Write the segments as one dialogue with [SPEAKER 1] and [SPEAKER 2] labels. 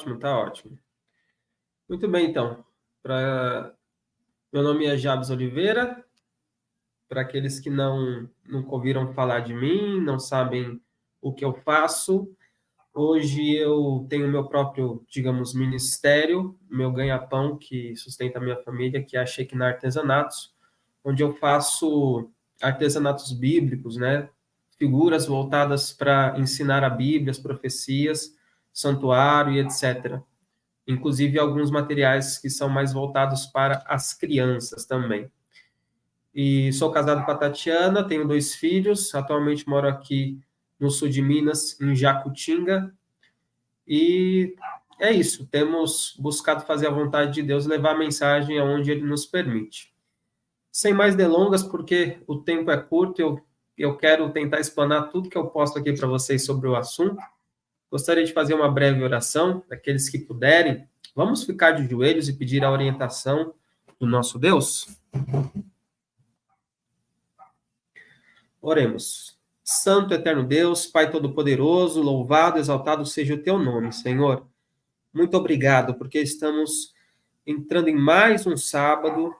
[SPEAKER 1] ótimo, tá ótimo. Muito bem, então. Meu nome é Jabes Oliveira. Para aqueles que nunca ouviram falar de mim, não sabem o que eu faço, hoje eu tenho meu próprio, digamos, ministério, meu ganha-pão que sustenta a minha família, que é a Shekinah Artesanatos, onde eu faço artesanatos bíblicos, né? Figuras voltadas para ensinar a Bíblia, as profecias, santuário e etc. Inclusive alguns materiais que são mais voltados para as crianças também. E sou casado com a Tatiana, tenho 2 filhos, atualmente moro aqui no sul de Minas, em Jacutinga, e é isso, temos buscado fazer a vontade de Deus, levar a mensagem aonde Ele nos permite. Sem mais delongas, porque o tempo é curto, eu quero tentar explanar tudo que eu posso aqui para vocês sobre o assunto. Gostaria de fazer uma breve oração, daqueles que puderem. Vamos ficar de joelhos e pedir a orientação do nosso Deus? Oremos. Santo, eterno Deus, Pai Todo-Poderoso, louvado, exaltado seja o teu nome, Senhor. Muito obrigado, porque estamos entrando em mais um sábado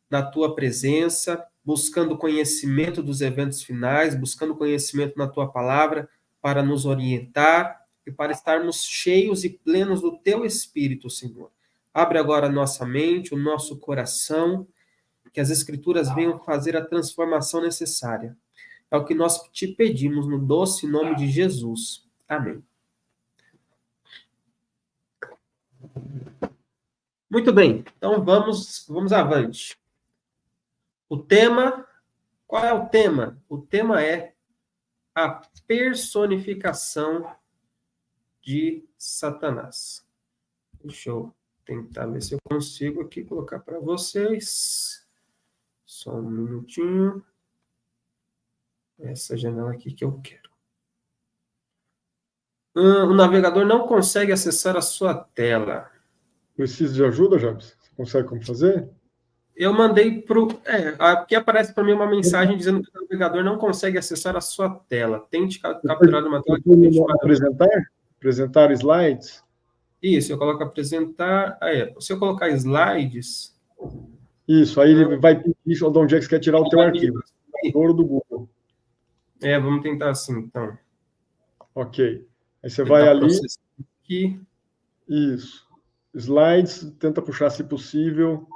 [SPEAKER 1] na tua presença, buscando conhecimento dos eventos finais, buscando conhecimento na tua palavra, para nos orientar e para estarmos cheios e plenos do teu Espírito, Senhor. Abre agora a nossa mente, o nosso coração, que as Escrituras venham fazer a transformação necessária. É o que nós te pedimos no doce nome de Jesus. Amém. Muito bem, então vamos avante. O tema, qual é o tema? O tema é a personificação de Satanás. Deixa eu tentar ver se eu consigo aqui colocar para vocês. Só um minutinho. Essa janela aqui que eu quero. O navegador não consegue acessar a sua tela.
[SPEAKER 2] Precisa de ajuda, Jabes? Você consegue como fazer?
[SPEAKER 1] Eu mandei para o... aqui aparece para mim uma mensagem dizendo que o navegador não consegue acessar a sua tela. Tente capturar uma tela.
[SPEAKER 2] Apresentar slides?
[SPEAKER 1] Isso, eu coloco apresentar... se eu colocar slides...
[SPEAKER 2] Isso, aí ele vai pedir de onde é que você quer tirar o teu arquivo. Do Google.
[SPEAKER 1] Vamos tentar assim, então.
[SPEAKER 2] Ok. Aí você vai ali...
[SPEAKER 1] Aqui.
[SPEAKER 2] Isso. Slides, tenta puxar, se possível,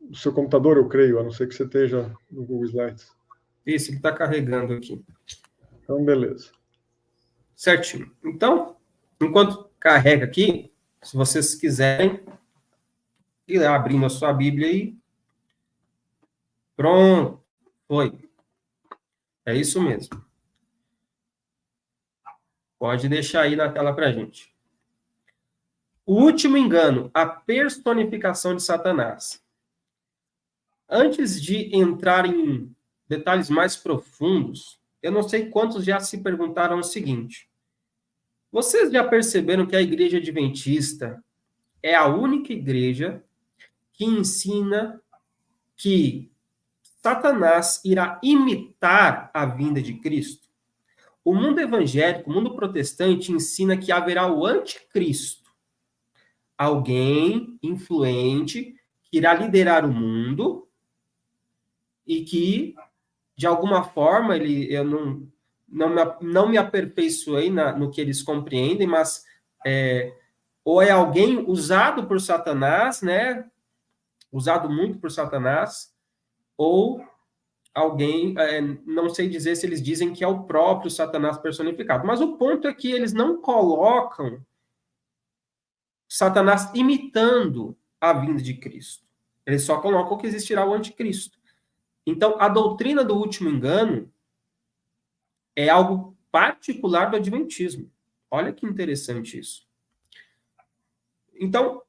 [SPEAKER 2] o seu computador, eu creio, a não ser que você esteja no Google Slides.
[SPEAKER 1] Isso, ele está carregando aqui.
[SPEAKER 2] Então, beleza.
[SPEAKER 1] Certinho. Então, enquanto carrega aqui, se vocês quiserem ir lá abrindo a sua Bíblia aí. Pronto. Foi. É isso mesmo. Pode deixar aí na tela para a gente. O último engano, a personificação de Satanás. Antes de entrar em detalhes mais profundos, eu não sei quantos já se perguntaram o seguinte: vocês já perceberam que a Igreja Adventista é a única igreja que ensina que Satanás irá imitar a vinda de Cristo? O mundo evangélico, o mundo protestante, ensina que haverá o anticristo, alguém influente que irá liderar o mundo e que, de alguma forma, eu não me aperfeiçoei no que eles compreendem, mas ou é alguém usado por Satanás, né? Usado muito por Satanás, ou alguém, não sei dizer se eles dizem que é o próprio Satanás personificado, mas o ponto é que eles não colocam Satanás imitando a vinda de Cristo. Eles só colocam que existirá o anticristo. Então, a doutrina do último engano é algo particular do Adventismo. Olha que interessante isso. Então,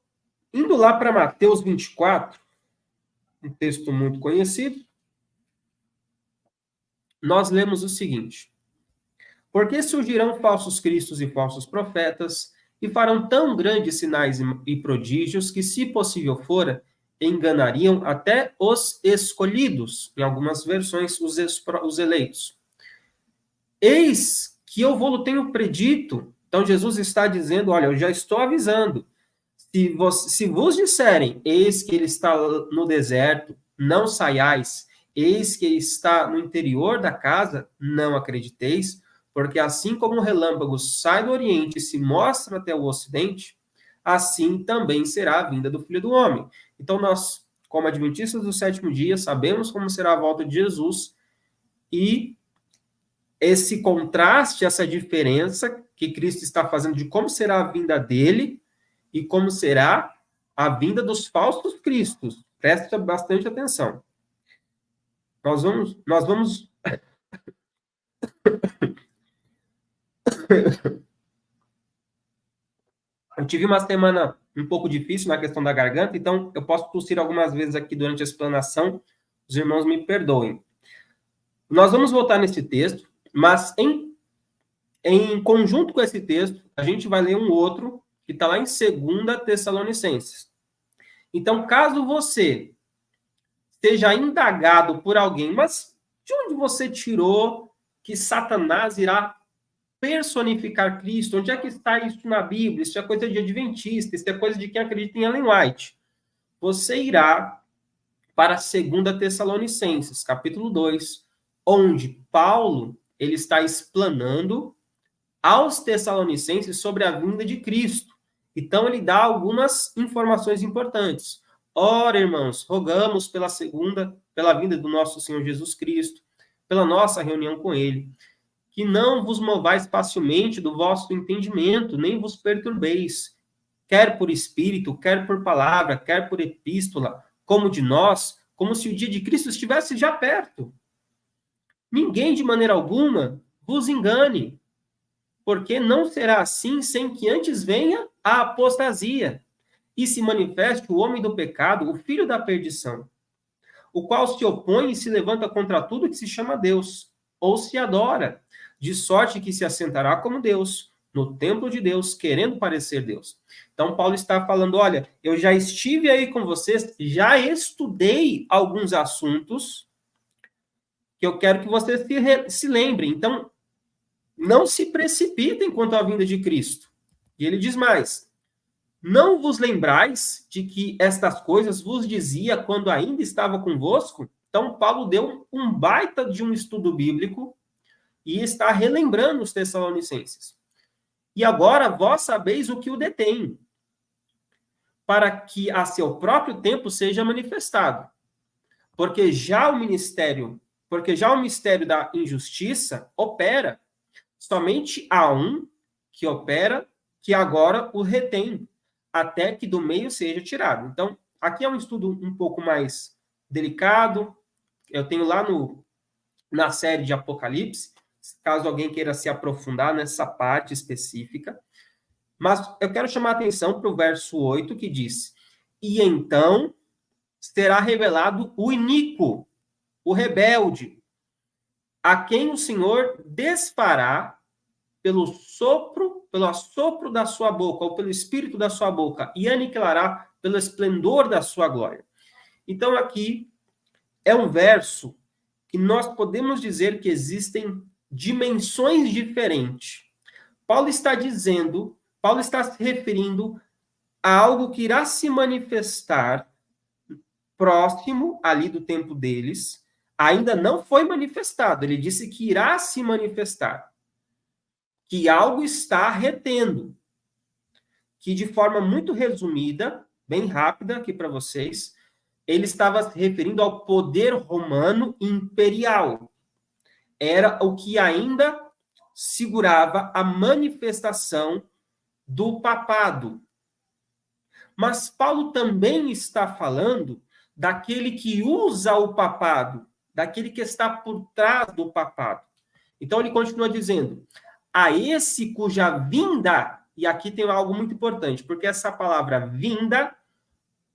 [SPEAKER 1] indo lá para Mateus 24, um texto muito conhecido, nós lemos o seguinte: porque surgirão falsos cristos e falsos profetas, e farão tão grandes sinais e prodígios que, se possível fora, enganariam até os escolhidos, em algumas versões, os eleitos. Eis que eu vou-lo tenho predito Então, Jesus está dizendo, olha, eu já estou avisando. Se vos disserem, eis que ele está no deserto, não saiais, eis que ele está no interior da casa, não acrediteis, porque assim como o relâmpago sai do oriente e se mostra até o ocidente, assim também será a vinda do Filho do Homem. Então, nós, como adventistas do sétimo dia, sabemos como será a volta de Jesus, e esse contraste, essa diferença que Cristo está fazendo de como será a vinda dele e como será a vinda dos falsos cristos. Presta bastante atenção. Nós vamos Eu tive uma semana um pouco difícil na questão da garganta, então eu posso tossir algumas vezes aqui durante a explanação, os irmãos me perdoem. Nós vamos voltar nesse texto, mas em conjunto com esse texto, a gente vai ler um outro que está lá em 2 Tessalonicenses. Então, caso você seja indagado por alguém, mas de onde você tirou que Satanás irá personificar Cristo? Onde é que está isso na Bíblia? Isso é coisa de adventista, isso é coisa de quem acredita em Ellen White. Você irá para 2 Tessalonicenses, capítulo 2, onde Paulo ele está explanando aos Tessalonicenses sobre a vinda de Cristo. Então, ele dá algumas informações importantes. Ora, irmãos, rogamos pela vinda do nosso Senhor Jesus Cristo, pela nossa reunião com ele, que não vos movais facilmente do vosso entendimento, nem vos perturbeis, quer por espírito, quer por palavra, quer por epístola, como de nós, como se o dia de Cristo estivesse já perto. Ninguém, de maneira alguma, vos engane, porque não será assim sem que antes venha a apostasia e se manifeste o homem do pecado, o filho da perdição, o qual se opõe e se levanta contra tudo que se chama Deus, ou se adora, de sorte que se assentará como Deus, no templo de Deus, querendo parecer Deus. Então, Paulo está falando, olha, eu já estive aí com vocês, já estudei alguns assuntos que eu quero que vocês se lembrem. Então, não se precipitem quanto à vinda de Cristo. E ele diz mais, não vos lembrais de que estas coisas vos dizia quando ainda estava convosco? Então, Paulo deu um baita de um estudo bíblico e está relembrando os Tessalonicenses. E agora vós sabeis o que o detém, para que a seu próprio tempo seja manifestado. Porque já o mistério da injustiça opera. Somente há um que opera, que agora o retém, até que do meio seja tirado. Então, aqui é um estudo um pouco mais delicado. Eu tenho lá na série de Apocalipse, caso alguém queira se aprofundar nessa parte específica. Mas eu quero chamar a atenção para o verso 8, que diz, e então será revelado o iníquo, o rebelde, a quem o Senhor desfará pelo assopro da sua boca, ou pelo espírito da sua boca, e aniquilará pelo esplendor da sua glória. Então, aqui é um verso que nós podemos dizer que existem dimensões diferentes. Paulo está se referindo a algo que irá se manifestar próximo ali do tempo deles, ainda não foi manifestado. Ele disse que irá se manifestar, que algo está retendo, que de forma muito resumida, bem rápida aqui para vocês, ele estava se referindo ao poder romano imperial. Era o que ainda segurava a manifestação do papado. Mas Paulo também está falando daquele que usa o papado, daquele que está por trás do papado. Então ele continua dizendo, a esse cuja vinda, e aqui tem algo muito importante, porque essa palavra vinda,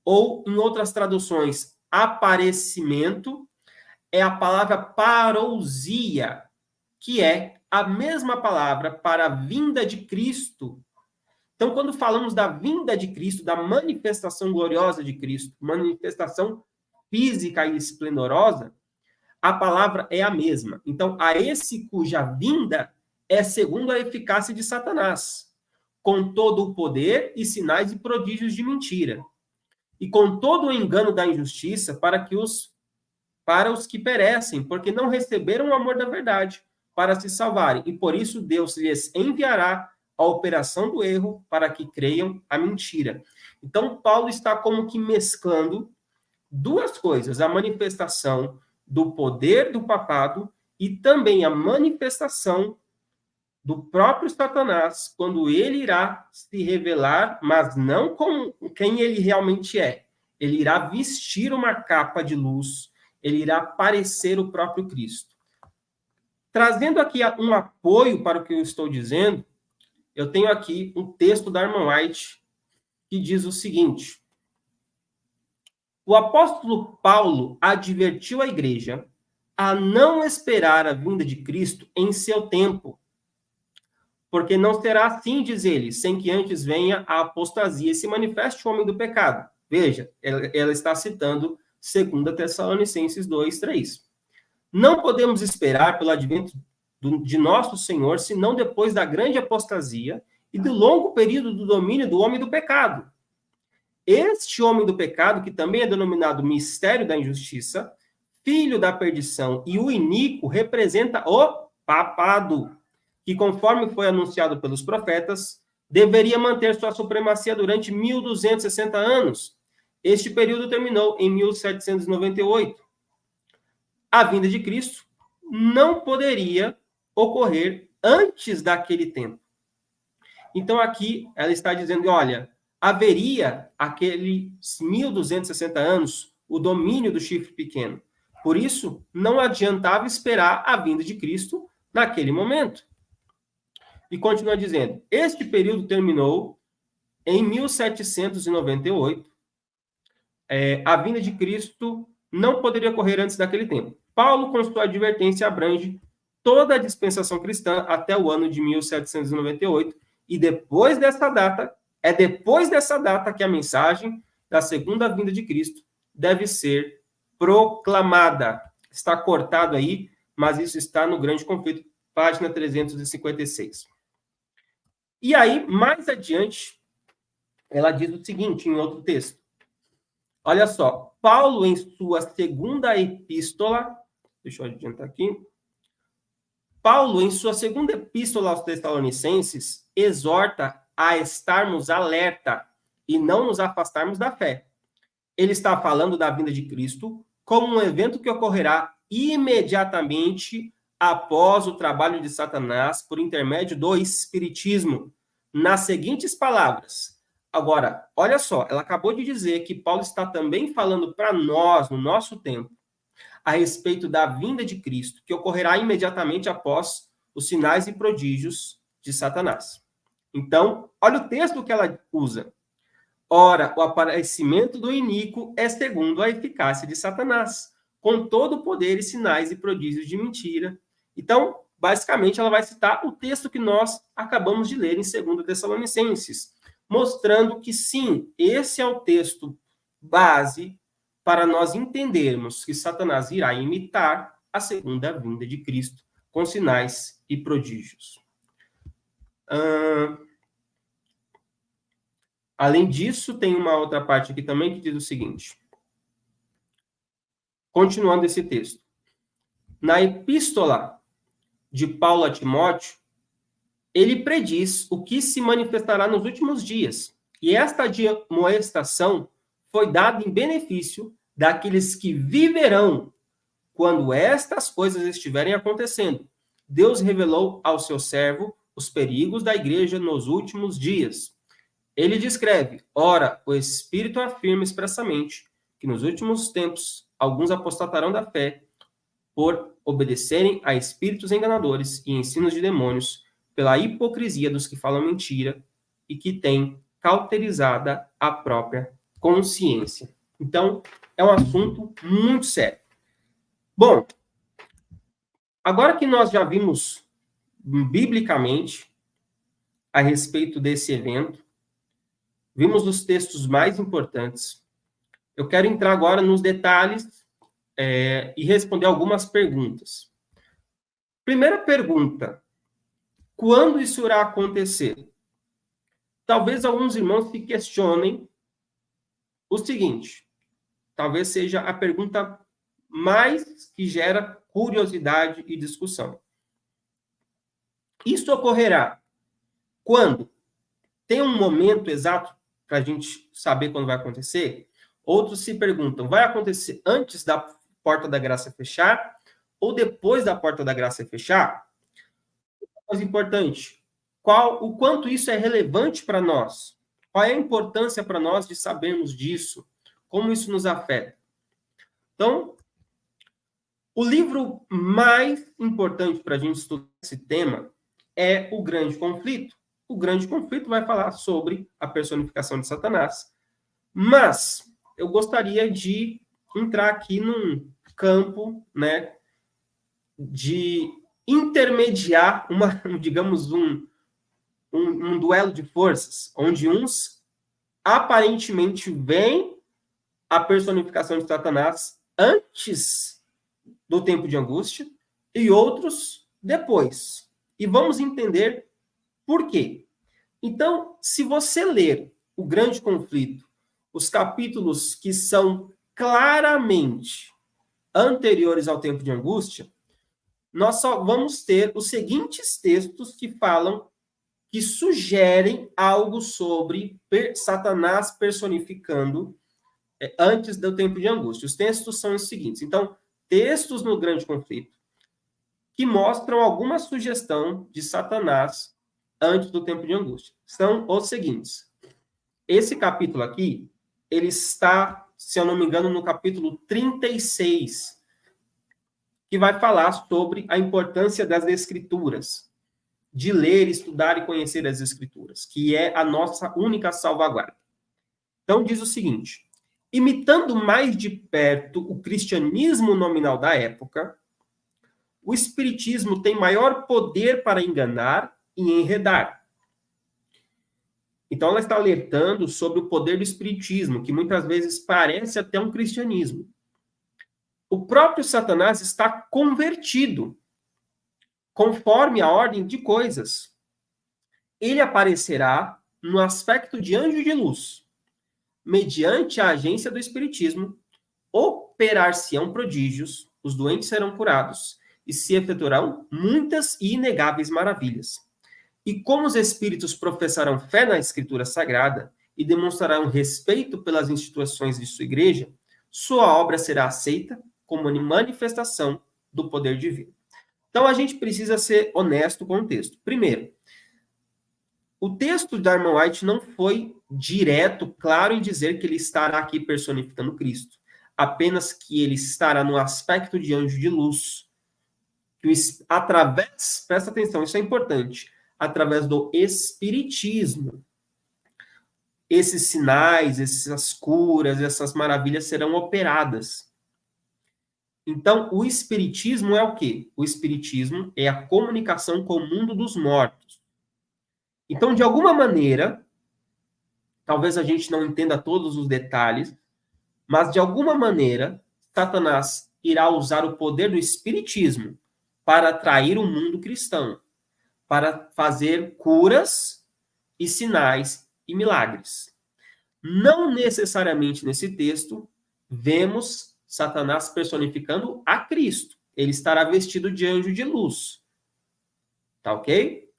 [SPEAKER 1] ou em outras traduções, aparecimento, é a palavra parousia, que é a mesma palavra para a vinda de Cristo. Então, quando falamos da vinda de Cristo, da manifestação gloriosa de Cristo, manifestação física e esplendorosa, a palavra é a mesma. Então, a esse cuja vinda é segundo a eficácia de Satanás, com todo o poder e sinais e prodígios de mentira, e com todo o engano da injustiça para os que perecem, porque não receberam o amor da verdade para se salvarem, e por isso Deus lhes enviará a operação do erro para que creiam a mentira. Então, Paulo está como que mesclando duas coisas: a manifestação do poder do papado e também a manifestação do próprio Satanás, quando ele irá se revelar, mas não como quem ele realmente é. Ele irá vestir uma capa de luz, ele irá parecer o próprio Cristo. Trazendo aqui um apoio para o que eu estou dizendo, eu tenho aqui um texto da irmã White que diz o seguinte: o apóstolo Paulo advertiu a igreja a não esperar a vinda de Cristo em seu tempo, porque não será assim, diz ele, sem que antes venha a apostasia e se manifeste o homem do pecado. Veja, ela está citando 2 Tessalonicenses 2:3. Não podemos esperar pelo advento de nosso Senhor, senão depois da grande apostasia e do longo período do domínio do homem do pecado. Este homem do pecado, que também é denominado mistério da injustiça, filho da perdição e o iníquo, representa o papado, que, conforme foi anunciado pelos profetas, deveria manter sua supremacia durante 1260 anos. Este período terminou em 1798. A vinda de Cristo não poderia ocorrer antes daquele tempo. Então, aqui, ela está dizendo, olha, haveria aqueles 1260 anos o domínio do chifre pequeno. Por isso, não adiantava esperar a vinda de Cristo naquele momento. E continua dizendo, este período terminou em 1798. A vinda de Cristo não poderia ocorrer antes daquele tempo. Paulo, com sua advertência, abrange toda a dispensação cristã até o ano de 1798, e depois dessa data que a mensagem da segunda vinda de Cristo deve ser proclamada. Está cortado aí, mas isso está no Grande Conflito, página 356. E aí, mais adiante, ela diz o seguinte, em outro texto. Olha só, Paulo, em sua segunda epístola, deixa eu adiantar aqui. Paulo, em sua segunda epístola aos Tessalonicenses, exorta a estarmos alerta e não nos afastarmos da fé. Ele está falando da vinda de Cristo como um evento que ocorrerá imediatamente após o trabalho de Satanás por intermédio do Espiritismo, nas seguintes palavras. Agora, olha só, ela acabou de dizer que Paulo está também falando para nós, no nosso tempo, a respeito da vinda de Cristo, que ocorrerá imediatamente após os sinais e prodígios de Satanás. Então, olha o texto que ela usa. Ora, o aparecimento do iníquo é segundo a eficácia de Satanás, com todo o poder e sinais e prodígios de mentira. Então, basicamente, ela vai citar o texto que nós acabamos de ler em 2 Tessalonicenses, mostrando que, sim, esse é o texto base para nós entendermos que Satanás irá imitar a segunda vinda de Cristo com sinais e prodígios. Além disso, tem uma outra parte aqui também que diz o seguinte. Continuando esse texto. Na epístola de Paulo a Timóteo, ele prediz o que se manifestará nos últimos dias. E esta admoestação foi dada em benefício daqueles que viverão quando estas coisas estiverem acontecendo. Deus revelou ao seu servo os perigos da igreja nos últimos dias. Ele descreve, ora, o Espírito afirma expressamente que nos últimos tempos alguns apostatarão da fé por obedecerem a espíritos enganadores e ensinos de demônios, pela hipocrisia dos que falam mentira e que têm cauterizada a própria consciência. Então, é um assunto muito sério. Bom, agora que nós já vimos biblicamente a respeito desse evento, vimos os textos mais importantes, eu quero entrar agora nos detalhes e responder algumas perguntas. Primeira pergunta, Quando isso irá acontecer? Talvez alguns irmãos se questionem o seguinte, talvez seja a pergunta mais que gera curiosidade e discussão. Isso ocorrerá quando? Tem um momento exato para a gente saber quando vai acontecer? Outros se perguntam, vai acontecer antes da porta da graça fechar ou depois da porta da graça fechar? O mais importante, o quanto isso é relevante para nós? Qual é a importância para nós de sabermos disso? Como isso nos afeta? Então, o livro mais importante para a gente estudar esse tema é O Grande Conflito. O Grande Conflito vai falar sobre a personificação de Satanás. Mas eu gostaria de entrar aqui num campo, né, de intermediar digamos, um duelo de forças, onde uns aparentemente veem a personificação de Satanás antes do tempo de angústia e outros depois. E vamos entender por quê. Então, se você ler O Grande Conflito, os capítulos que são claramente anteriores ao tempo de angústia, nós só vamos ter os seguintes textos que falam, que sugerem algo sobre Satanás personificando antes do tempo de angústia. Os textos são os seguintes. Então, textos no Grande Conflito que mostram alguma sugestão de Satanás antes do tempo de angústia. São os seguintes. Esse capítulo aqui, ele está, se eu não me engano, no capítulo 36, que vai falar sobre a importância das Escrituras, de ler, estudar e conhecer as Escrituras, que é a nossa única salvaguarda. Então, diz o seguinte: imitando mais de perto o cristianismo nominal da época, o espiritismo tem maior poder para enganar e enredar. Então, ela está alertando sobre o poder do espiritismo, que muitas vezes parece até um cristianismo. O próprio Satanás está convertido, conforme a ordem de coisas. Ele aparecerá no aspecto de anjo de luz, mediante a agência do espiritismo, operar-se-ão prodígios, os doentes serão curados, e se efetuarão muitas e inegáveis maravilhas. E como os espíritos professarão fé na Escritura Sagrada e demonstrarão respeito pelas instituições de sua igreja, sua obra será aceita como manifestação do poder divino. Então, a gente precisa ser honesto com o texto. Primeiro, o texto da irmã White não foi direto, claro, em dizer que ele estará aqui personificando Cristo. Apenas que ele estará no aspecto de anjo de luz. Através, presta atenção, isso é importante, através do espiritismo. Esses sinais, essas curas, essas maravilhas serão operadas. Então, o espiritismo é o quê? O espiritismo é a comunicação com o mundo dos mortos. Então, de alguma maneira, talvez a gente não entenda todos os detalhes, mas de alguma maneira, Satanás irá usar o poder do espiritismo para atrair o mundo cristão, para fazer curas e sinais e milagres. Não necessariamente nesse texto vemos Satanás personificando a Cristo. Ele estará vestido de anjo de luz. Tá ok?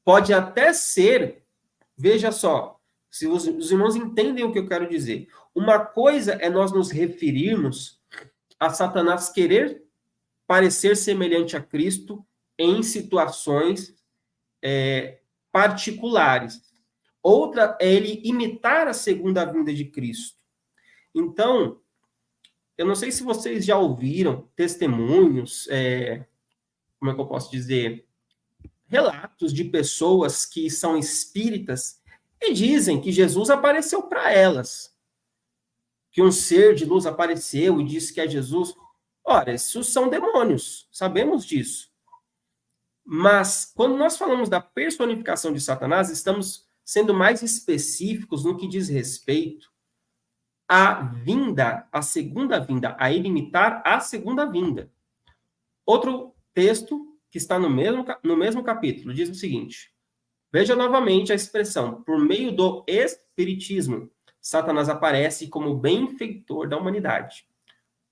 [SPEAKER 1] Pode até ser, veja só, se os irmãos entendem o que eu quero dizer. Uma coisa é nós nos referirmos a Satanás querer parecer semelhante a Cristo em situações particulares. Outra é ele imitar a segunda vinda de Cristo. Então, eu não sei se vocês já ouviram testemunhos, como é que eu posso dizer, relatos de pessoas que são espíritas e dizem que Jesus apareceu para elas, que um ser de luz apareceu e disse que é Jesus. Ora, esses são demônios, sabemos disso. Mas, quando nós falamos da personificação de Satanás, estamos sendo mais específicos no que diz respeito à vinda, à segunda vinda, a ele imitar a segunda vinda. Outro texto que está no mesmo capítulo, diz o seguinte: veja novamente a expressão, por meio do espiritismo, Satanás aparece como benfeitor da humanidade,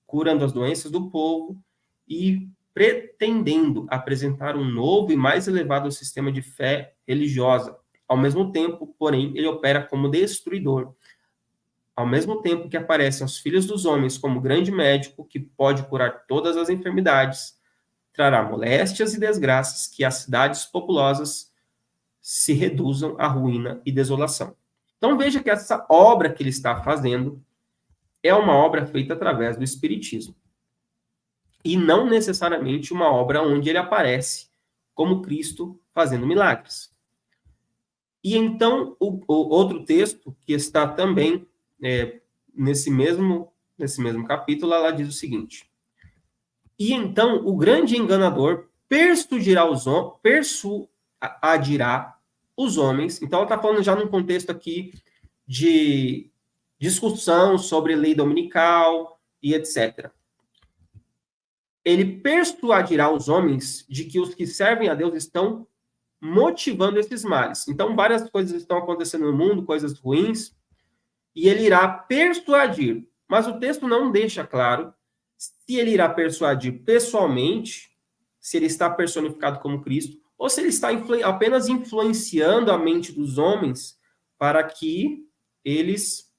[SPEAKER 1] curando as doenças do povo e pretendendo apresentar um novo e mais elevado sistema de fé religiosa. Ao mesmo tempo, porém, ele opera como destruidor. Ao mesmo tempo que aparecem aos filhos dos homens como grande médico que pode curar todas as enfermidades, trará moléstias e desgraças que as cidades populosas se reduzam à ruína e desolação. Então veja que essa obra que ele está fazendo é uma obra feita através do espiritismo. E não necessariamente uma obra onde ele aparece como Cristo fazendo milagres. E então, o outro texto, que está também nesse mesmo capítulo, ela diz o seguinte: e então o grande enganador persuadirá os homens. Então, ela está falando já num contexto aqui de discussão sobre lei dominical e etc. Ele persuadirá os homens de que os que servem a Deus estão motivando esses males. Então, várias coisas estão acontecendo no mundo, coisas ruins, e ele irá persuadir. Mas o texto não deixa claro se ele irá persuadir pessoalmente, se ele está personificado como Cristo, ou se ele está apenas influenciando a mente dos homens para que eles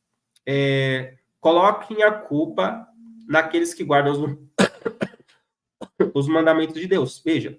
[SPEAKER 1] coloquem a culpa naqueles que guardam os mandamentos de Deus. Veja,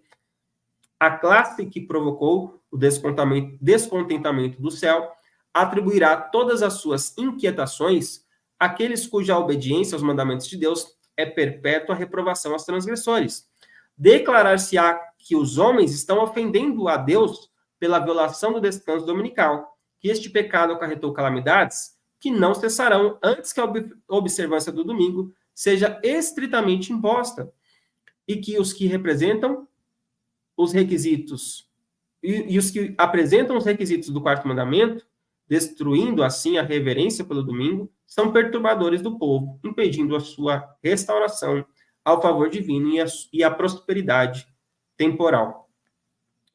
[SPEAKER 1] a classe que provocou o descontentamento do céu atribuirá todas as suas inquietações àqueles cuja obediência aos mandamentos de Deus é perpétua reprovação aos transgressores. Declarar-se-á que os homens estão ofendendo a Deus pela violação do descanso dominical, que este pecado acarretou calamidades que não cessarão antes que a observância do domingo seja estritamente imposta, e que os que representam os requisitos e os que apresentam os requisitos do quarto mandamento, destruindo assim a reverência pelo domingo, são perturbadores do povo, impedindo a sua restauração ao favor divino e a prosperidade temporal.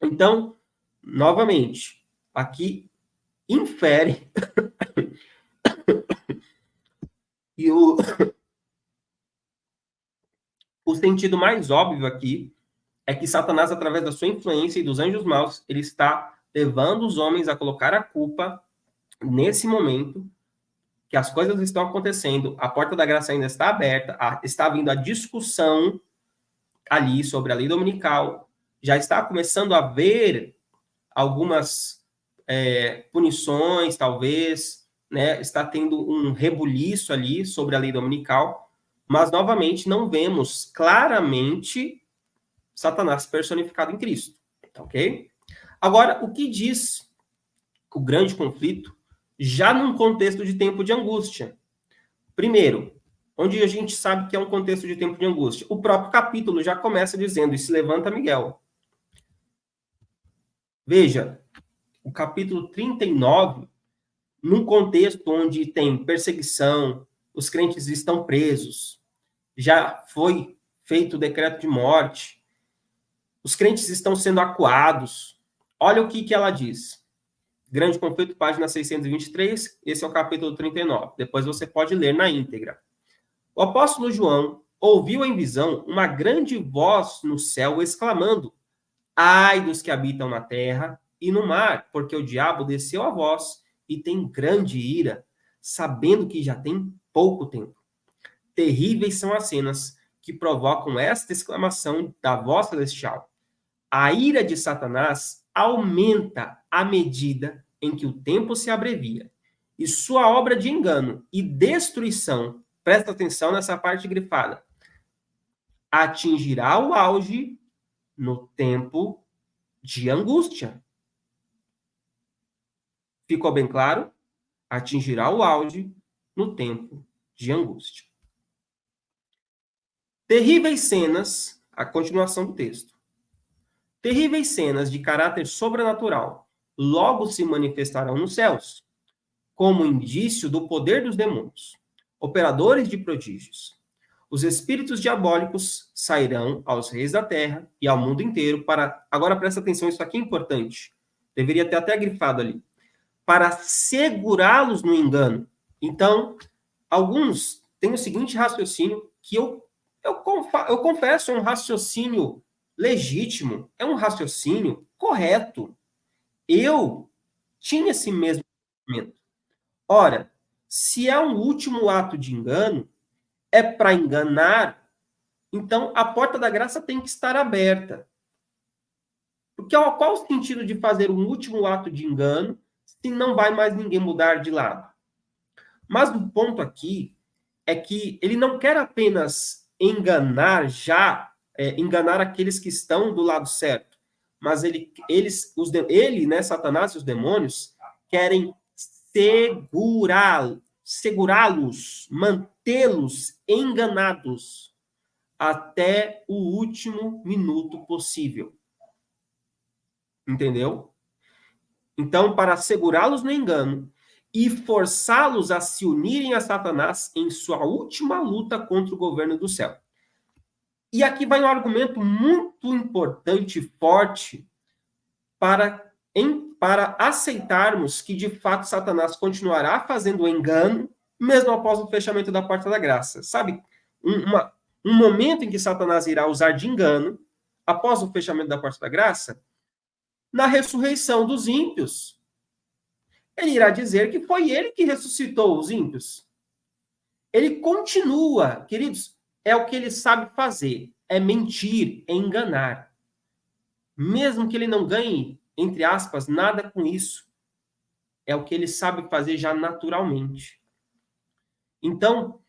[SPEAKER 1] Então, novamente, aqui infere e o sentido mais óbvio aqui é que Satanás, através da sua influência e dos anjos maus, ele está levando os homens a colocar a culpa nesse momento que as coisas estão acontecendo, a porta da graça ainda está aberta, está vindo a discussão ali sobre a lei dominical, já está começando a haver algumas punições, talvez, né? Está tendo um rebuliço ali sobre a lei dominical, mas, novamente, não vemos claramente Satanás personificado em Cristo, ok? Agora, o que diz o grande conflito, já num contexto de tempo de angústia? Primeiro, onde a gente sabe que é um contexto de tempo de angústia? O próprio capítulo já começa dizendo, e se levanta Miguel. Veja, o capítulo 39, num contexto onde tem perseguição, os crentes estão presos, já foi feito o decreto de morte, os crentes estão sendo acuados. Olha o que ela diz. Grande Conflito, página 623, esse é o capítulo 39. Depois você pode ler na íntegra. O apóstolo João ouviu em visão uma grande voz no céu exclamando: ai dos que habitam na terra e no mar, porque o diabo desceu a vós e tem grande ira, sabendo que já tem pouco tempo. Terríveis são as cenas que provocam esta exclamação da voz celestial. A ira de Satanás aumenta à medida em que o tempo se abrevia, e sua obra de engano e destruição, presta atenção nessa parte grifada, atingirá o auge no tempo de angústia. Ficou bem claro? Atingirá o auge no tempo de angústia. Terríveis cenas, a continuação do texto. Terríveis cenas de caráter sobrenatural logo se manifestarão nos céus, como indício do poder dos demônios, operadores de prodígios. Os espíritos diabólicos sairão aos reis da terra e ao mundo inteiro para... Agora presta atenção, isso aqui é importante. Deveria ter até grifado ali. Para segurá-los no engano. Então, alguns têm o seguinte raciocínio, que eu confesso, é um raciocínio legítimo, é um raciocínio correto. Eu tinha esse mesmo pensamento. Ora, se é um último ato de engano, é para enganar, então a porta da graça tem que estar aberta. Porque qual o sentido de fazer um último ato de engano se não vai mais ninguém mudar de lado? Mas o ponto aqui é que ele não quer apenas enganar aqueles que estão do lado certo, mas ele, né, Satanás e os demônios, querem segurá-los, mantê-los enganados até o último minuto possível. Entendeu? Então, para segurá-los no engano e forçá-los a se unirem a Satanás em sua última luta contra o governo do céu. E aqui vai um argumento muito importante e forte para aceitarmos que, de fato, Satanás continuará fazendo o engano, mesmo após o fechamento da porta da graça. Sabe, um momento em que Satanás irá usar de engano, após o fechamento da porta da graça, na ressurreição dos ímpios. Ele irá dizer que foi ele que ressuscitou os ímpios. Ele continua, queridos, é o que ele sabe fazer, é mentir, é enganar. Mesmo que ele não ganhe, entre aspas, nada com isso. É o que ele sabe fazer já naturalmente. Então,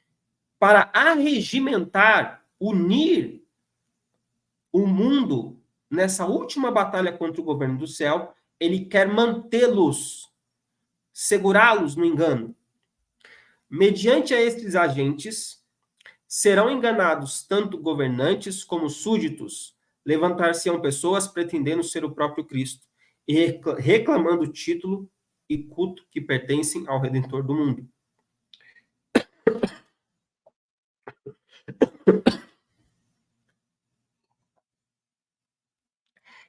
[SPEAKER 1] para arregimentar, unir o mundo nessa última batalha contra o governo do céu, ele quer mantê-los, segurá-los no engano. Mediante a estes agentes, serão enganados tanto governantes como súditos. Levantar-se-ão pessoas pretendendo ser o próprio Cristo e reclamando título e culto que pertencem ao Redentor do mundo.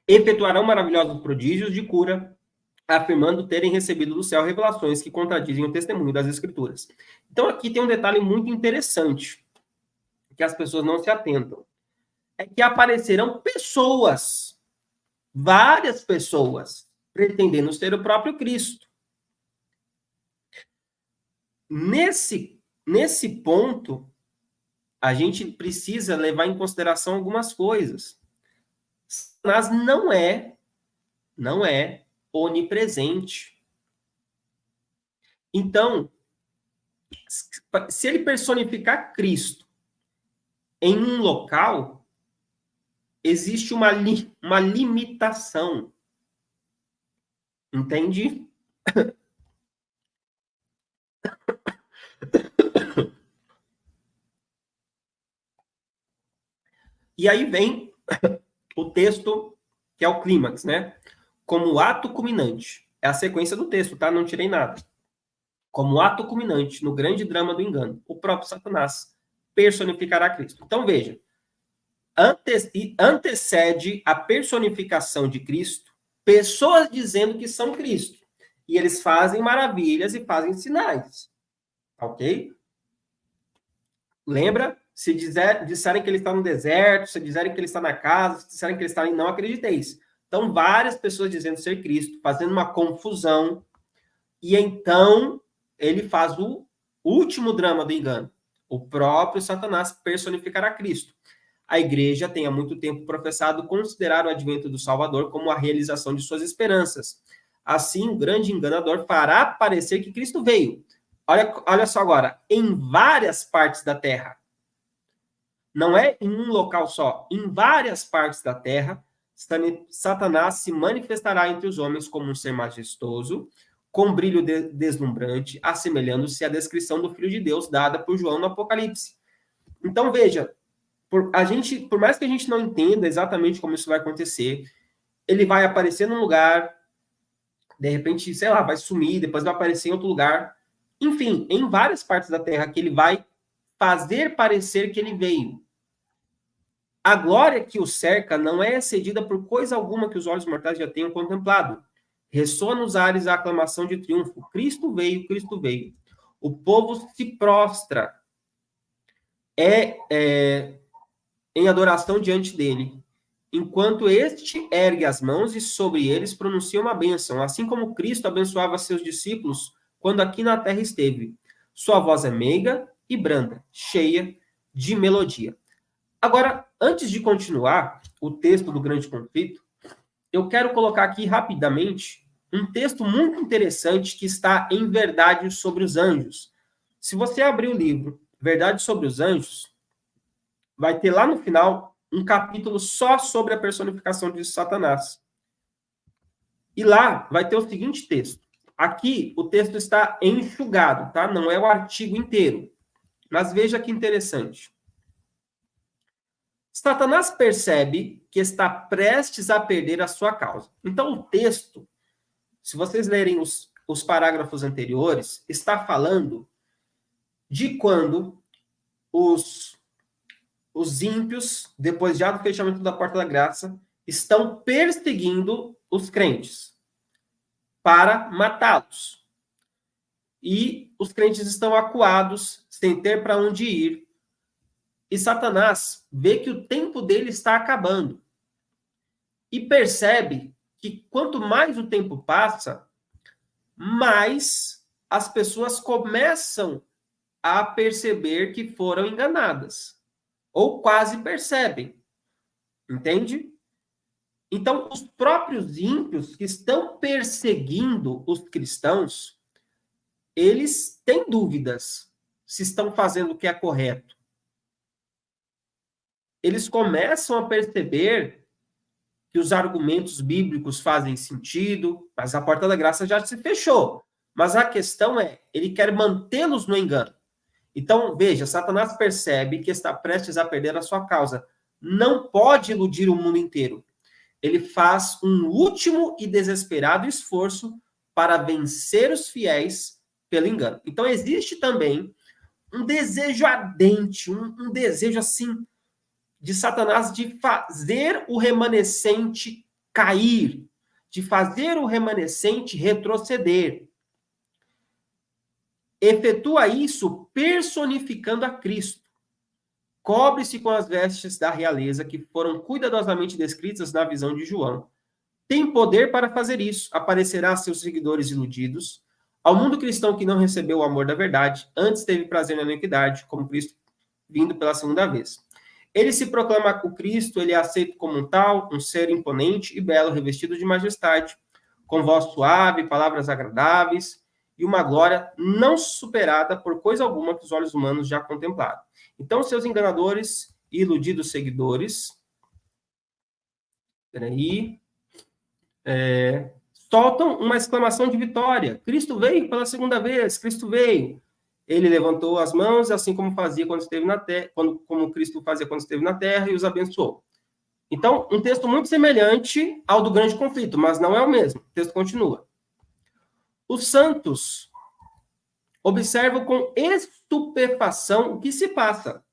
[SPEAKER 1] Efetuarão maravilhosos prodígios de cura, afirmando terem recebido do céu revelações que contradizem o testemunho das Escrituras. Então, aqui tem um detalhe muito interessante, que as pessoas não se atentam. É que aparecerão pessoas, várias pessoas, pretendendo ser o próprio Cristo. Nesse ponto, a gente precisa levar em consideração algumas coisas. Satanás não é onipresente. Então, se ele personificar Cristo em um local, existe uma limitação. Entende? E aí vem o texto que é o clímax, né? Como ato culminante. É a sequência do texto, tá? Não tirei nada. Como ato culminante no grande drama do engano, o próprio Satanás personificará Cristo. Então, veja, antecede a personificação de Cristo pessoas dizendo que são Cristo. E eles fazem maravilhas e fazem sinais. Ok? Lembra? Se disserem que ele está no deserto, se disserem que ele está na casa, se disserem que ele está em... Não acrediteis. Então, várias pessoas dizendo ser Cristo, fazendo uma confusão, e então ele faz o último drama do engano. O próprio Satanás personificará Cristo. A igreja tem há muito tempo professado considerar o advento do Salvador como a realização de suas esperanças. Assim, o grande enganador fará parecer que Cristo veio. Olha só agora, em várias partes da terra. Não é em um local só. Em várias partes da terra, Satanás se manifestará entre os homens como um ser majestoso, com brilho deslumbrante, assemelhando-se à descrição do Filho de Deus dada por João no Apocalipse. Então, veja, por mais que a gente não entenda exatamente como isso vai acontecer, ele vai aparecer num lugar, de repente, sei lá, vai sumir, depois vai aparecer em outro lugar. Enfim, em várias partes da Terra que ele vai fazer parecer que ele veio. A glória que o cerca não é excedida por coisa alguma que os olhos mortais já tenham contemplado. Ressoa nos ares a aclamação de triunfo. Cristo veio, Cristo veio. O povo se prostra em adoração diante dele, enquanto este ergue as mãos e sobre eles pronuncia uma bênção, assim como Cristo abençoava seus discípulos quando aqui na terra esteve. Sua voz é meiga e branda, cheia de melodia. Agora, antes de continuar o texto do grande conflito, eu quero colocar aqui rapidamente um texto muito interessante que está em Verdade sobre os Anjos. Se você abrir o livro Verdade sobre os Anjos, vai ter lá no final um capítulo só sobre a personificação de Satanás. E lá vai ter o seguinte texto. Aqui o texto está enxugado, tá? Não é o artigo inteiro. Mas veja que interessante. Satanás percebe que está prestes a perder a sua causa. Então, o texto, se vocês lerem os parágrafos anteriores, está falando de quando os ímpios, depois já do fechamento da porta da graça, estão perseguindo os crentes para matá-los. E os crentes estão acuados, sem ter para onde ir. E Satanás vê que o tempo dele está acabando. E percebe que quanto mais o tempo passa, mais as pessoas começam a perceber que foram enganadas. Ou quase percebem. Entende? Então, os próprios ímpios que estão perseguindo os cristãos, eles têm dúvidas se estão fazendo o que é correto. Eles começam a perceber que os argumentos bíblicos fazem sentido, mas a porta da graça já se fechou. Mas a questão é, ele quer mantê-los no engano. Então, veja, Satanás percebe que está prestes a perder a sua causa. Não pode iludir o mundo inteiro. Ele faz um último e desesperado esforço para vencer os fiéis pelo engano. Então, existe também um desejo ardente, um desejo assim de Satanás de fazer o remanescente cair, de fazer o remanescente retroceder. Efetua isso personificando a Cristo. Cobre-se com as vestes da realeza que foram cuidadosamente descritas na visão de João. Tem poder para fazer isso. Aparecerá a seus seguidores iludidos. Ao mundo cristão que não recebeu o amor da verdade, antes teve prazer na iniquidade, como Cristo vindo pela segunda vez. Ele se proclama o Cristo, ele é aceito como um tal, um ser imponente e belo, revestido de majestade, com voz suave, palavras agradáveis, e uma glória não superada por coisa alguma que os olhos humanos já contemplaram. Então, seus enganadores e iludidos seguidores, soltam uma exclamação de vitória. Cristo veio pela segunda vez, Cristo veio. Ele levantou as mãos, assim como fazia quando esteve na terra, como Cristo fazia quando esteve na terra, e os abençoou. Então, um texto muito semelhante ao do grande conflito, mas não é o mesmo. O texto continua. Os santos observam com estupefação o que se passa.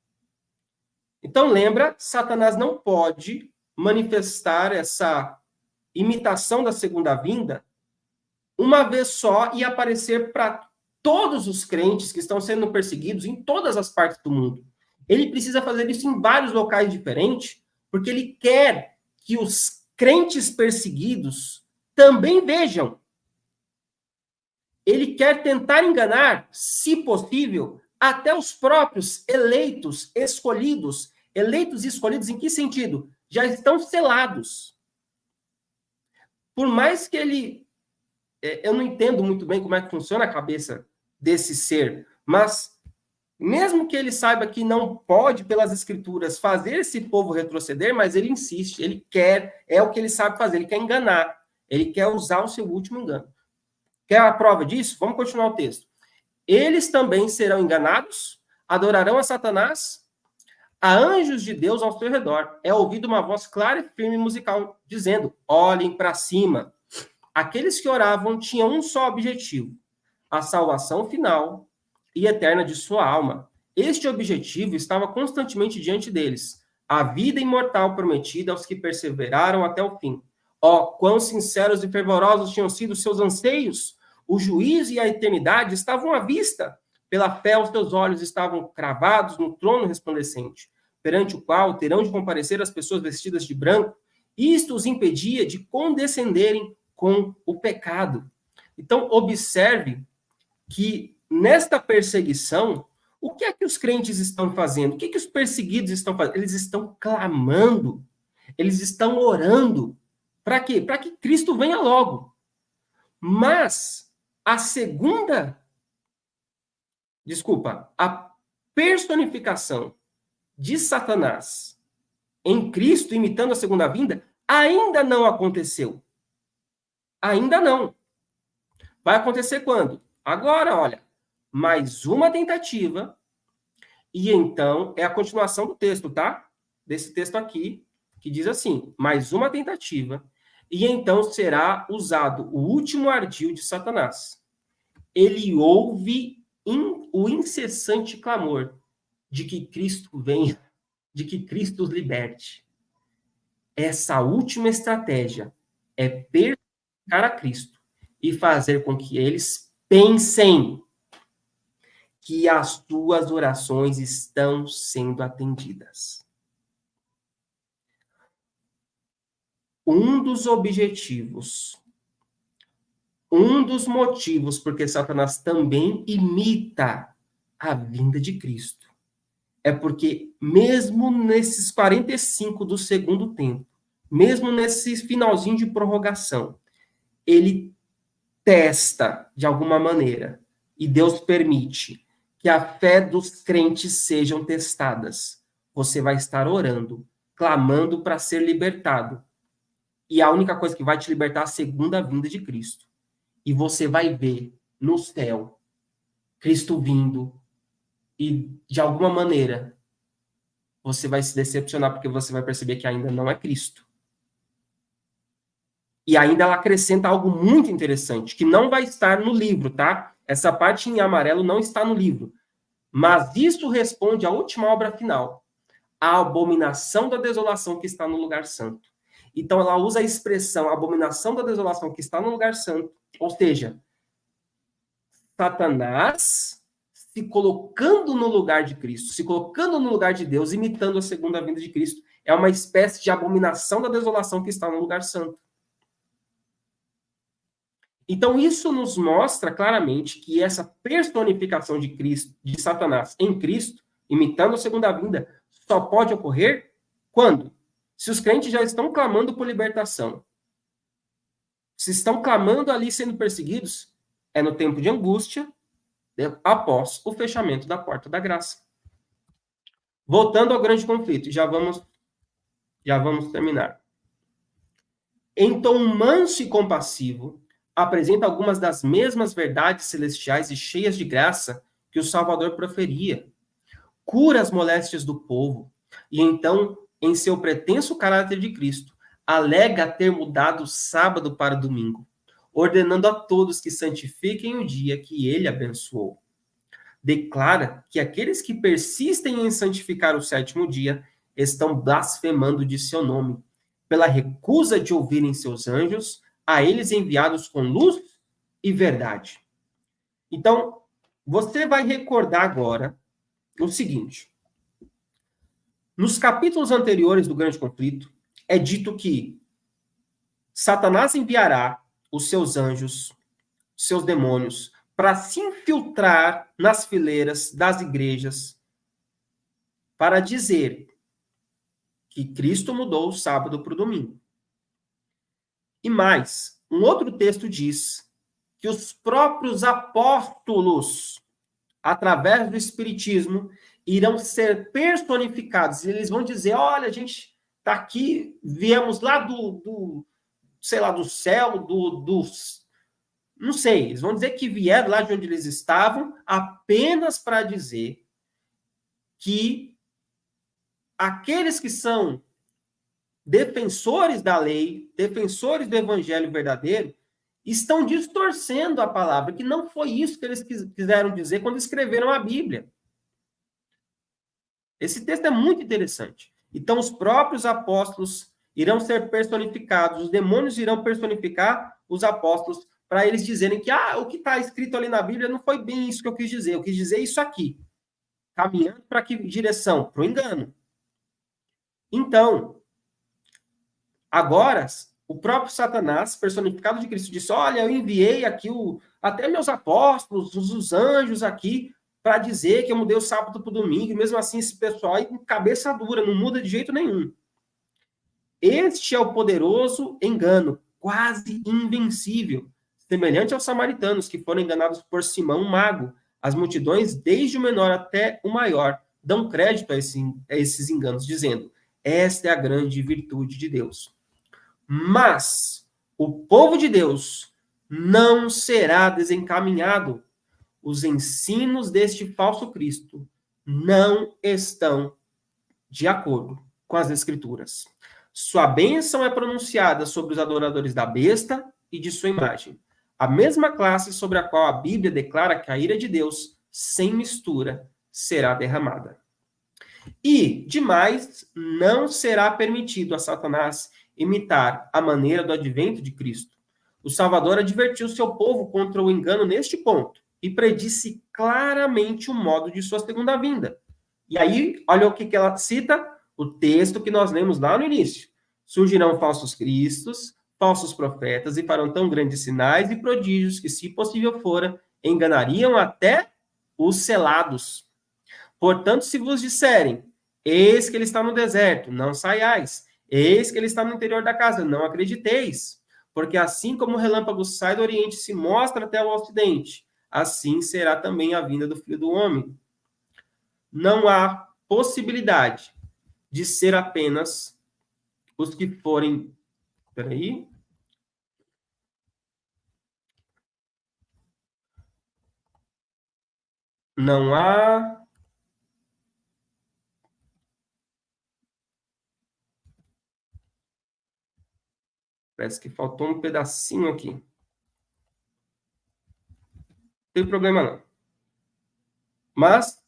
[SPEAKER 1] Então, lembra, Satanás não pode manifestar essa imitação da segunda vinda uma vez só e aparecer para todos os crentes que estão sendo perseguidos em todas as partes do mundo. Ele precisa fazer isso em vários locais diferentes, porque ele quer que os crentes perseguidos também vejam. Ele quer tentar enganar, se possível, até os próprios eleitos, escolhidos. Eleitos e escolhidos em que sentido? Já estão selados. Por mais que ele... Eu não entendo muito bem como é que funciona a cabeça desse ser, mas mesmo que ele saiba que não pode, pelas escrituras, fazer esse povo retroceder, mas ele insiste, ele quer, é o que ele sabe fazer, ele quer enganar, ele quer usar o seu último engano. Quer a prova disso? Vamos continuar o texto. Eles também serão enganados, adorarão a Satanás, a anjos de Deus ao seu redor. É ouvida uma voz clara e firme musical, dizendo, olhem para cima. Aqueles que oravam tinham um só objetivo, a salvação final e eterna de sua alma. Este objetivo estava constantemente diante deles, a vida imortal prometida aos que perseveraram até o fim. Ó, quão sinceros e fervorosos tinham sido seus anseios! O juízo e a eternidade estavam à vista. Pela fé, os seus olhos estavam cravados no trono resplandecente, perante o qual terão de comparecer as pessoas vestidas de branco. Isto os impedia de condescenderem com o pecado. Então, observe que nesta perseguição, o que é que os crentes estão fazendo? O que é que os perseguidos estão fazendo? Eles estão clamando, eles estão orando. Para quê? Para que Cristo venha logo. Mas a personificação de Satanás em Cristo, imitando a segunda vinda, ainda não aconteceu. Ainda não. Vai acontecer quando? Agora, olha, mais uma tentativa, e então é a continuação do texto, tá? Desse texto aqui, que diz assim: mais uma tentativa, e então será usado o último ardil de Satanás. Ele ouve o incessante clamor de que Cristo venha, de que Cristo os liberte. Essa última estratégia é personificar a Cristo e fazer com que eles pensem que as tuas orações estão sendo atendidas. Um dos objetivos, um dos motivos porque Satanás também imita a vinda de Cristo, é porque mesmo nesses 45 do segundo tempo, mesmo nesse finalzinho de prorrogação, ele testa de alguma maneira, e Deus permite que a fé dos crentes sejam testadas. Você vai estar orando, clamando para ser libertado. E a única coisa que vai te libertar é a segunda vinda de Cristo. E você vai ver no céu Cristo vindo, e de alguma maneira você vai se decepcionar, porque você vai perceber que ainda não é Cristo. E ainda ela acrescenta algo muito interessante, que não vai estar no livro, tá? Essa parte em amarelo não está no livro. Mas isso responde à última obra final, a abominação da desolação que está no lugar santo. Então ela usa a expressão abominação da desolação que está no lugar santo, ou seja, Satanás se colocando no lugar de Cristo, se colocando no lugar de Deus, imitando a segunda vinda de Cristo. É uma espécie de abominação da desolação que está no lugar santo. Então, isso nos mostra claramente que essa personificação de Cristo, de Satanás em Cristo, imitando a segunda vinda, só pode ocorrer quando? Se os crentes já estão clamando por libertação. Se estão clamando ali sendo perseguidos, é no tempo de angústia, após o fechamento da porta da graça. Voltando ao grande conflito, já vamos terminar. Em tom manso e compassivo, apresenta algumas das mesmas verdades celestiais e cheias de graça que o Salvador proferia. Cura as moléstias do povo, e então, em seu pretenso caráter de Cristo, alega ter mudado o sábado para domingo, ordenando a todos que santifiquem o dia que ele abençoou. Declara que aqueles que persistem em santificar o sétimo dia estão blasfemando de seu nome, pela recusa de ouvirem seus anjos, a eles enviados com luz e verdade. Então, você vai recordar agora o seguinte. Nos capítulos anteriores do Grande Conflito, é dito que Satanás enviará os seus anjos, seus demônios, para se infiltrar nas fileiras das igrejas, para dizer que Cristo mudou o sábado para o domingo. E mais, um outro texto diz que os próprios apóstolos, através do Espiritismo, irão ser personificados. Eles vão dizer, olha, a gente está aqui, viemos lá do céu, não sei, eles vão dizer que vieram lá de onde eles estavam apenas para dizer que aqueles que são defensores da lei, defensores do evangelho verdadeiro, estão distorcendo a palavra, que não foi isso que eles quiseram dizer quando escreveram a Bíblia. Esse texto é muito interessante. Então, os próprios apóstolos irão ser personificados, os demônios irão personificar os apóstolos para eles dizerem que o que está escrito ali na Bíblia não foi bem isso que eu quis dizer. Eu quis dizer isso aqui. Caminhando para que direção? Para o engano. Então, agora, o próprio Satanás, personificado de Cristo, disse: olha, eu enviei aqui até meus apóstolos, os anjos aqui, para dizer que eu mudei o sábado para o domingo, e mesmo assim esse pessoal aí com cabeça dura, não muda de jeito nenhum. Este é o poderoso engano, quase invencível, semelhante aos samaritanos, que foram enganados por Simão, um mago. As multidões, desde o menor até o maior, dão crédito a esses enganos, dizendo: esta é a grande virtude de Deus. Mas o povo de Deus não será desencaminhado. Os ensinos deste falso Cristo não estão de acordo com as Escrituras. Sua bênção é pronunciada sobre os adoradores da besta e de sua imagem, a mesma classe sobre a qual a Bíblia declara que a ira de Deus, sem mistura, será derramada. E, demais, não será permitido a Satanás imitar a maneira do advento de Cristo. O Salvador advertiu seu povo contra o engano neste ponto e predisse claramente o modo de sua segunda vinda. E aí, olha o que ela cita, o texto que nós lemos lá no início. Surgirão falsos cristos, falsos profetas, e farão tão grandes sinais e prodígios que, se possível fora, enganariam até os selados. Portanto, se vos disserem: eis que ele está no deserto, não saiais. Eis que ele está no interior da casa, não acrediteis. Porque assim como o relâmpago sai do oriente e se mostra até o ocidente, assim será também a vinda do Filho do Homem. Não há possibilidade de ser apenas os que forem... Espera aí. Não há... Parece que faltou um pedacinho aqui. Não tem problema não. Mas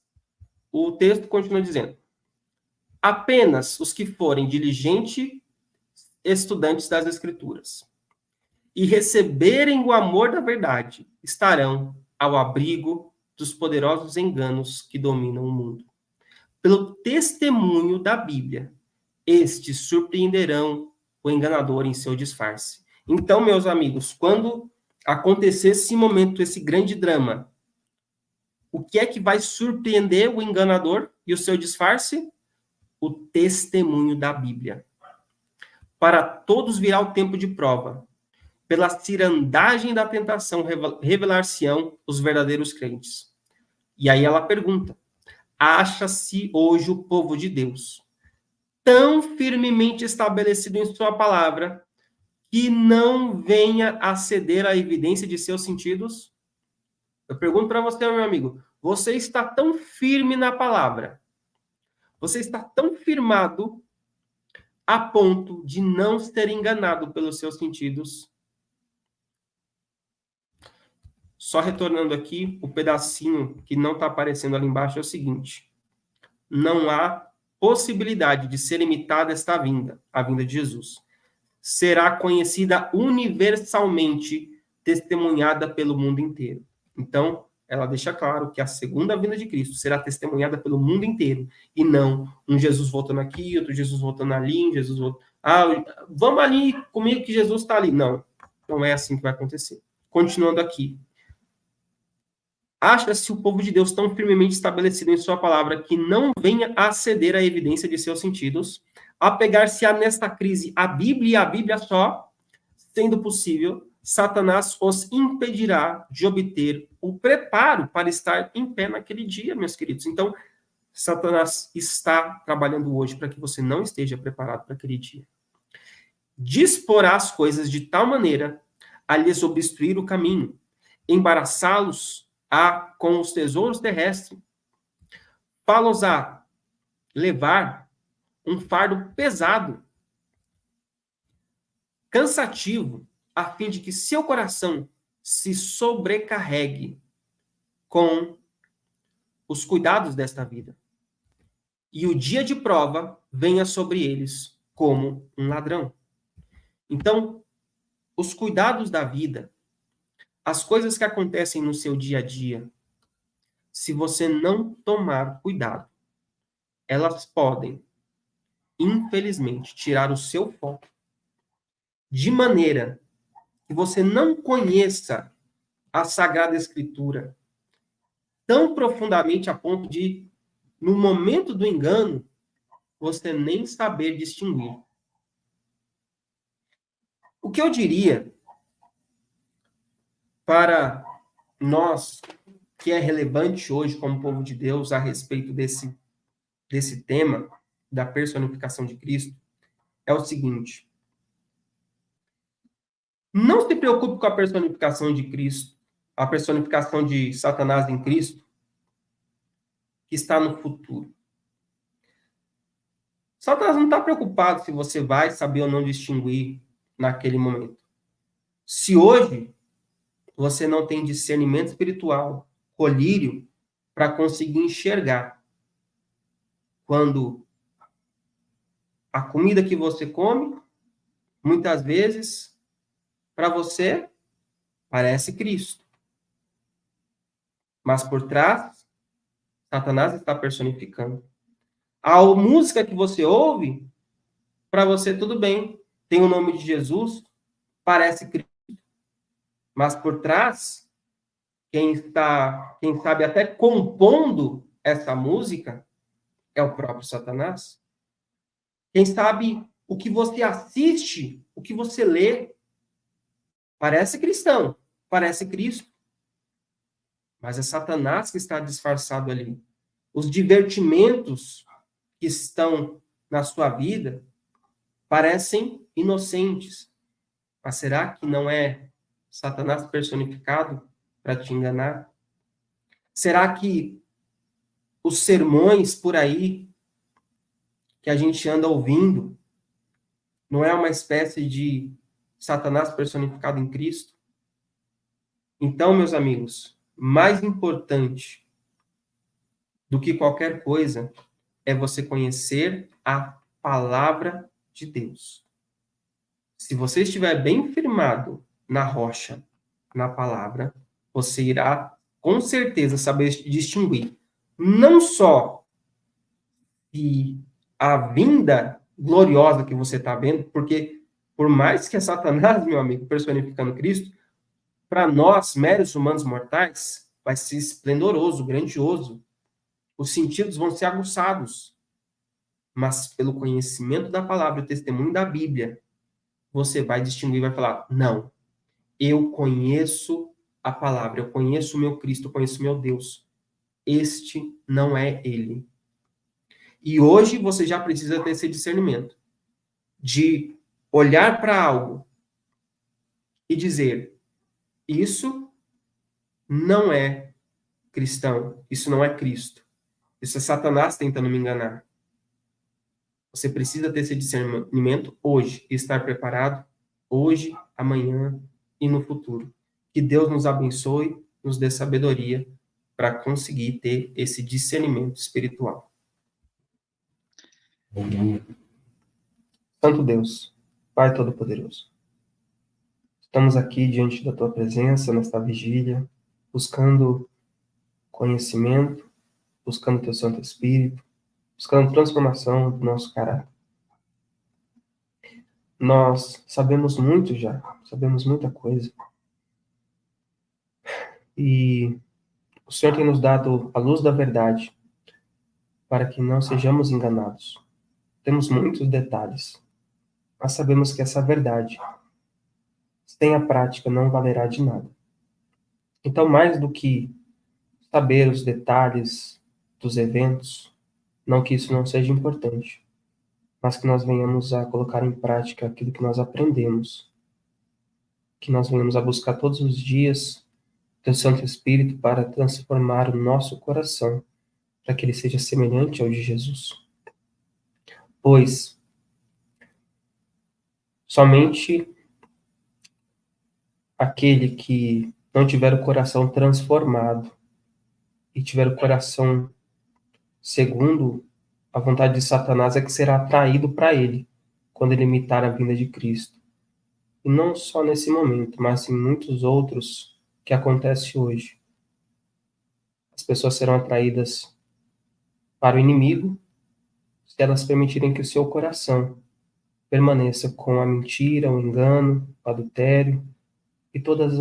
[SPEAKER 1] o texto continua dizendo: apenas os que forem diligentes estudantes das Escrituras e receberem o amor da verdade estarão ao abrigo dos poderosos enganos que dominam o mundo. Pelo testemunho da Bíblia, estes surpreenderão o enganador em seu disfarce. Então, meus amigos, quando acontecer esse momento, esse grande drama, o que é que vai surpreender o enganador e o seu disfarce? O testemunho da Bíblia. Para todos virá o tempo de prova. Pela cirandagem da tentação revelar-se-ão os verdadeiros crentes. E aí ela pergunta: acha-se hoje o povo de Deus tão firmemente estabelecido em sua palavra que não venha a ceder à evidência de seus sentidos? Eu pergunto para você, meu amigo, você está tão firme na palavra, você está tão firmado a ponto de não ser enganado pelos seus sentidos? Só retornando aqui, o pedacinho que não está aparecendo ali embaixo é o seguinte: não há possibilidade de ser imitada esta vinda, a vinda de Jesus. Será conhecida universalmente, testemunhada pelo mundo inteiro. Então, ela deixa claro que a segunda vinda de Cristo será testemunhada pelo mundo inteiro, e não um Jesus voltando aqui, outro Jesus voltando ali, um Jesus voltando... vamos ali comigo que Jesus está ali. Não, não é assim que vai acontecer. Continuando aqui. Acha-se o povo de Deus tão firmemente estabelecido em sua palavra que não venha a ceder à evidência de seus sentidos, apegar-se-á nesta crise a Bíblia e a Bíblia só, sendo possível, Satanás os impedirá de obter o preparo para estar em pé naquele dia, meus queridos. Então, Satanás está trabalhando hoje para que você não esteja preparado para aquele dia. Disporá as coisas de tal maneira a lhes obstruir o caminho, embaraçá-los com os tesouros terrestres, fá-los a levar um fardo pesado, cansativo, a fim de que seu coração se sobrecarregue com os cuidados desta vida. e o dia de prova venha sobre eles como um ladrão. Então, os cuidados da vida, as coisas que acontecem no seu dia a dia, se você não tomar cuidado, elas podem, infelizmente, tirar o seu foco de maneira que você não conheça a Sagrada Escritura tão profundamente a ponto de, no momento do engano, você nem saber distinguir. O que eu diria para nós, que é relevante hoje como povo de Deus a respeito desse tema da personificação de Cristo, é o seguinte: não se preocupe com a personificação de Cristo, a personificação de Satanás em Cristo, que está no futuro. Satanás não está preocupado se você vai saber ou não distinguir naquele momento. Se hoje você não tem discernimento espiritual, colírio, para conseguir enxergar quando a comida que você come, muitas vezes, para você, parece Cristo. Mas por trás, Satanás está personificando. A música que você ouve, para você tudo bem, tem o nome de Jesus, parece Cristo. Mas por trás, quem sabe até compondo essa música é o próprio Satanás. Quem sabe o que você assiste, o que você lê, parece cristão, parece Cristo. Mas é Satanás que está disfarçado ali. Os divertimentos que estão na sua vida parecem inocentes. Mas será que não é Satanás personificado para te enganar? Será que os sermões por aí que a gente anda ouvindo não é uma espécie de Satanás personificado em Cristo? Então, meus amigos, mais importante do que qualquer coisa é você conhecer a palavra de Deus. Se você estiver bem firmado na rocha, na palavra, você irá com certeza saber distinguir não só se a vinda gloriosa que você está vendo, porque por mais que é Satanás, meu amigo, personificando Cristo, para nós, meros humanos mortais, vai ser esplendoroso, grandioso. Os sentidos vão ser aguçados. Mas pelo conhecimento da palavra e o testemunho da Bíblia, você vai distinguir e vai falar: não, eu conheço a palavra, eu conheço o meu Cristo, eu conheço o meu Deus. Este não é ele. E hoje você já precisa ter esse discernimento de olhar para algo e dizer: isso não é cristão, isso não é Cristo. Isso é Satanás tentando me enganar. Você precisa ter esse discernimento hoje e estar preparado hoje, amanhã e no futuro. Que Deus nos abençoe, nos dê sabedoria para conseguir ter esse discernimento espiritual. Santo Deus, Pai Todo-Poderoso, estamos aqui diante da Tua presença nesta vigília, buscando conhecimento, buscando Teu Santo Espírito, buscando transformação do nosso caráter. Nós sabemos muito já, sabemos muita coisa. E o Senhor tem nos dado a luz da verdade para que não sejamos enganados. Temos muitos detalhes, mas sabemos que essa verdade, sem a prática, não valerá de nada. Então, mais do que saber os detalhes dos eventos, não que isso não seja importante, mas que nós venhamos a colocar em prática aquilo que nós aprendemos, que nós venhamos a buscar todos os dias Teu Santo Espírito para transformar o nosso coração, para que ele seja semelhante ao de Jesus. Pois somente aquele que não tiver o coração transformado e tiver o coração segundo A vontade de Satanás é que será atraído para ele quando ele imitar a vinda de Cristo. E não só nesse momento, mas em muitos outros que acontece hoje. As pessoas serão atraídas para o inimigo se elas permitirem que o seu coração permaneça com a mentira, o engano, o adultério e todas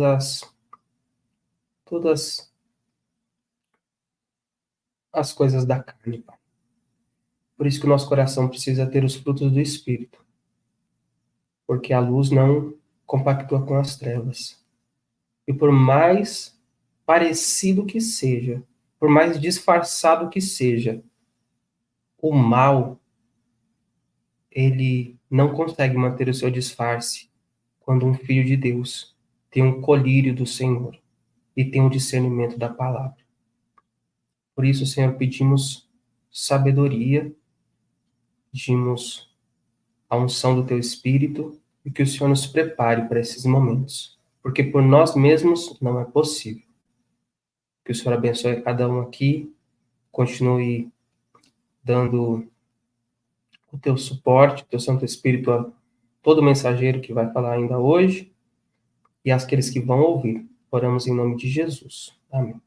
[SPEAKER 1] as coisas da carne, Pai. Por isso que o nosso coração precisa ter os frutos do Espírito, porque a luz não compactua com as trevas. E por mais parecido que seja, por mais disfarçado que seja, o mal, ele não consegue manter o seu disfarce quando um filho de Deus tem um colírio do Senhor e tem um discernimento da palavra. Por isso, Senhor, pedimos sabedoria, pedimos a unção do Teu Espírito e que o Senhor nos prepare para esses momentos, porque por nós mesmos não é possível. Que o Senhor abençoe cada um aqui, continue dando o Teu suporte, o Teu Santo Espírito a todo mensageiro que vai falar ainda hoje e àqueles que vão ouvir. Oramos em nome de Jesus. Amém.